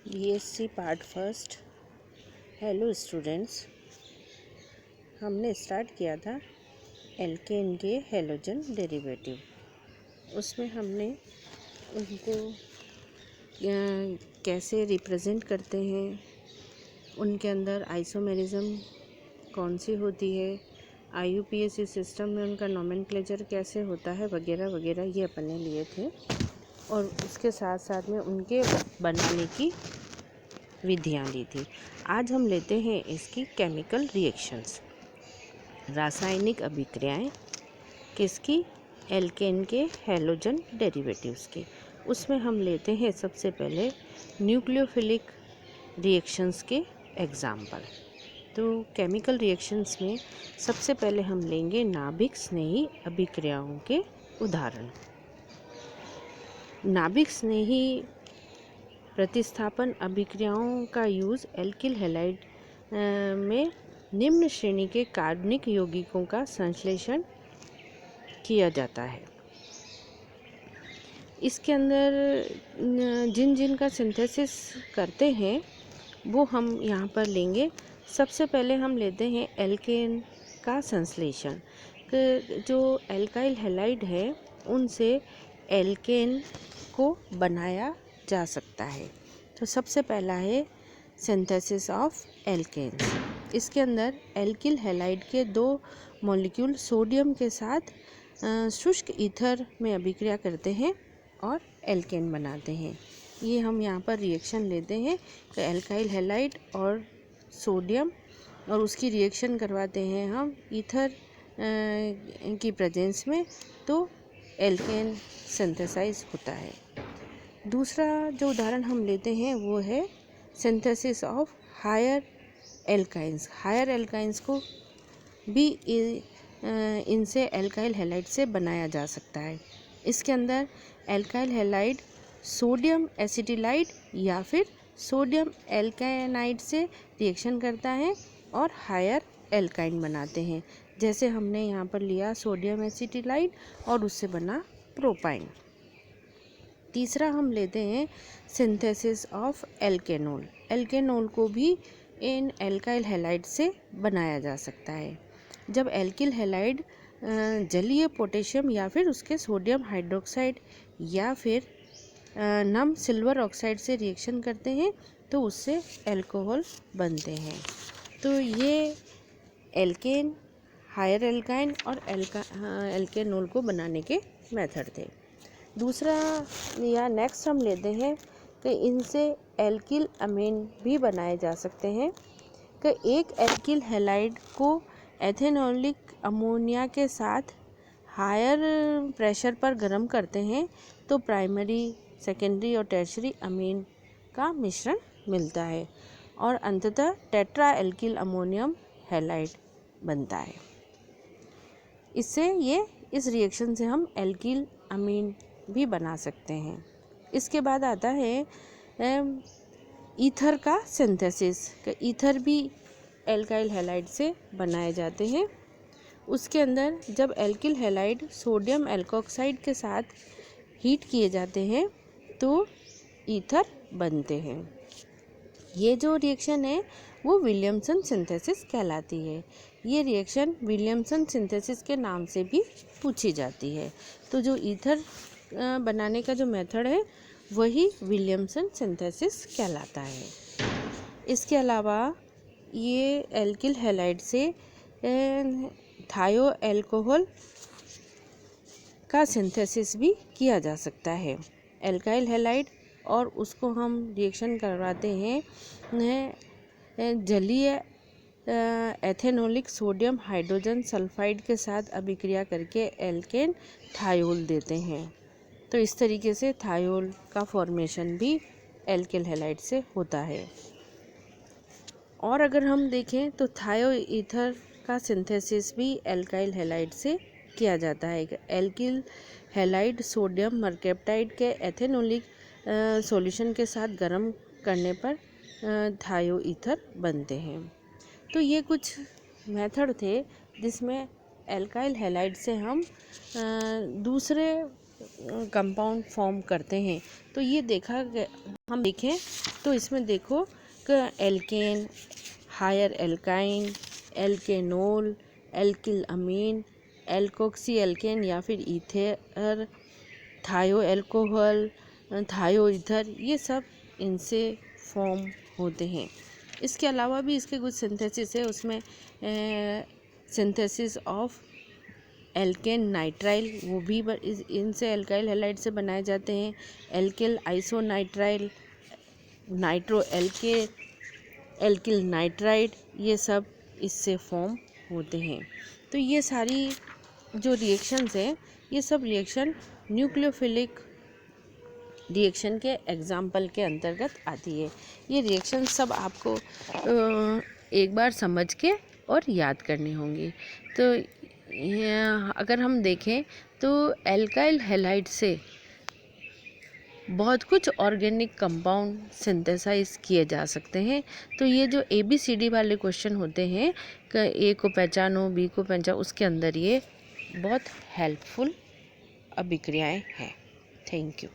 BSc part first. Hello students, हमने start किया था एल्केन के हैलोजन डेरिवेटिव। उसमें हमने उनको कैसे रिप्रेजेंट करते हैं, उनके अंदर आइसोमेरिज्म कौन सी होती है, आईयूपीएसी सिस्टम में उनका नोमेनक्लेचर कैसे होता है, वगैरह वगैरह ये अपन ने लिए थे। और उसके साथ साथ में उनके बनाने की विधियाँ ली थी। आज हम लेते हैं इसकी केमिकल रिएक्शंस, रासायनिक अभिक्रियाएं, किसकी? एल्केन के हैलोजन डेरिवेटिव्स की। उसमें हम लेते हैं सबसे पहले न्यूक्लियोफिलिक रिएक्शंस के एग्जाम्पल। तो केमिकल रिएक्शंस में सबसे पहले हम लेंगे नाभिक स्नेही अभिक्रियाओं के उदाहरण। नाभिक स्नेही प्रतिस्थापन अभिक्रियाओं का यूज़ एल्किल हैलाइड में निम्न श्रेणी के कार्बनिक यौगिकों का संश्लेषण किया जाता है। इसके अंदर जिन जिन का सिंथेसिस करते हैं वो हम यहाँ पर लेंगे। सबसे पहले हम लेते हैं एल्केन का संश्लेषण। जो एल्काइल हैलाइड है उनसे एल्केन को बनाया जा सकता है। तो सबसे पहला है सिंथेसिस ऑफ एल्केन्स। इसके अंदर एल्किल हैलाइड के दो मॉलिक्यूल सोडियम के साथ शुष्क ईथर में अभिक्रिया करते हैं और एल्केन बनाते हैं। ये हम यहाँ पर रिएक्शन लेते हैं कि एल्काइल हैलाइड और सोडियम, और उसकी रिएक्शन करवाते हैं हम ईथर की प्रेजेंस में, तो एल्केन सिंथेसाइज होता है। दूसरा जो उदाहरण हम लेते हैं वो है synthesis of higher alkynes. Higher alkynes को भी इनसे एल्काइल हैलाइड से बनाया जा सकता है। इसके अंदर एल्काइल हैलाइड सोडियम एसिटिलाइड या फिर सोडियम एल्काइनाइड से रिएक्शन करता है और हायर एल्काइन बनाते हैं। जैसे हमने यहाँ पर लिया सोडियम एसिटिलाइड और उससे बना प्रोपाइन। तीसरा हम लेते हैं सिंथेसिस ऑफ एल्केनोल। एल्केनोल को भी इन एल्काइल हैलाइड से बनाया जा सकता है। जब एल्किल हैलाइड जलीय पोटेशियम या फिर उसके सोडियम हाइड्रोक्साइड या फिर नम सिल्वर ऑक्साइड से रिएक्शन करते हैं तो उससे अल्कोहल बनते हैं। तो ये एल्केन, हायर एल्काइन और एल्केनोल को बनाने के मेथड थे। दूसरा या नेक्स्ट हम लेते हैं कि इनसे एल्किल अमीन भी बनाए जा सकते हैं। कि एक एल्किल हैलाइड को एथेनॉलिक अमोनिया के साथ हायर प्रेशर पर गर्म करते हैं तो प्राइमरी, सेकेंडरी और टर्शियरी अमीन का मिश्रण मिलता है और अंततः टेट्रा एल्किल अमोनियम हैलाइड बनता है। इससे इस रिएक्शन से हम एल्किल अमीन भी बना सकते हैं। इसके बाद आता है ईथर का सिंथेसिस। ईथर भी एल्काइल हैलाइड से बनाए जाते हैं। उसके अंदर जब एल्किल हैलाइड सोडियम एल्कोक्साइड के साथ हीट किए जाते हैं तो ईथर बनते हैं। ये जो रिएक्शन है वो विलियमसन सिंथेसिस कहलाती है। ये रिएक्शन विलियमसन सिंथेसिस के नाम से भी पूछी जाती है। तो जो ईथर बनाने का जो मेथड है वही विलियमसन सिंथेसिस कहलाता है। इसके अलावा ये एल्किल हैलाइड से थायो अल्कोहल का सिंथेसिस भी किया जा सकता है। एल्काइल हैलाइड और उसको हम रिएक्शन करवाते हैं जलीय एथेनोलिक सोडियम हाइड्रोजन सल्फाइड के साथ अभिक्रिया करके एल्केन थायोल देते हैं। तो इस तरीके से थायोल का फॉर्मेशन भी एल्किल हैलाइड से होता है। और अगर हम देखें तो थायो ईथर का सिंथेसिस भी एल्काइल हैलाइड से किया जाता है। एल्किल हैलाइड सोडियम मरकैप्टाइड के एथेनोलिक सॉल्यूशन के साथ गर्म करने पर थायो ईथर बनते हैं। तो ये कुछ मेथड थे जिसमें एल्काइल हैलाइड से हम दूसरे कंपाउंड फॉर्म करते हैं। तो ये देखा गया हम देखें तो इसमें देखो कि एल्केन, हायर एल्काइन, एल्केनोल, एल्किल अमीन, एल्कोक्सी एल्केन या फिर ईथर, थायो एल्कोहल, थायो ईथर, ये सब इनसे फॉर्म होते हैं। इसके अलावा भी इसके कुछ सिंथेसिस है, उसमें सिंथेसिस ऑफ एल्केन नाइट्राइल, वो भी इनसे एल्काइल हैलाइड से बनाए जाते हैं। एल्किल आइसोनाइट्राइल, नाइट्रो एल्किल नाइट्राइड, ये सब इससे फॉर्म होते हैं। तो ये सारी जो रिएक्शंस हैं, ये सब रिएक्शन न्यूक्लियोफिलिक रिएक्शन के एग्जाम्पल के अंतर्गत आती है। ये रिएक्शन सब आपको एक बार समझ के और याद करनी होंगी। तो अगर हम देखें तो एल्काइल हैलाइड से बहुत कुछ ऑर्गेनिक कंपाउंड सिंथेसाइज किए जा सकते हैं। तो ये जो ABCD वाले क्वेश्चन होते हैं कि ए को पहचानो, बी को पहचानो, उसके अंदर ये बहुत हेल्पफुल अभिक्रियाएं हैं। Thank you.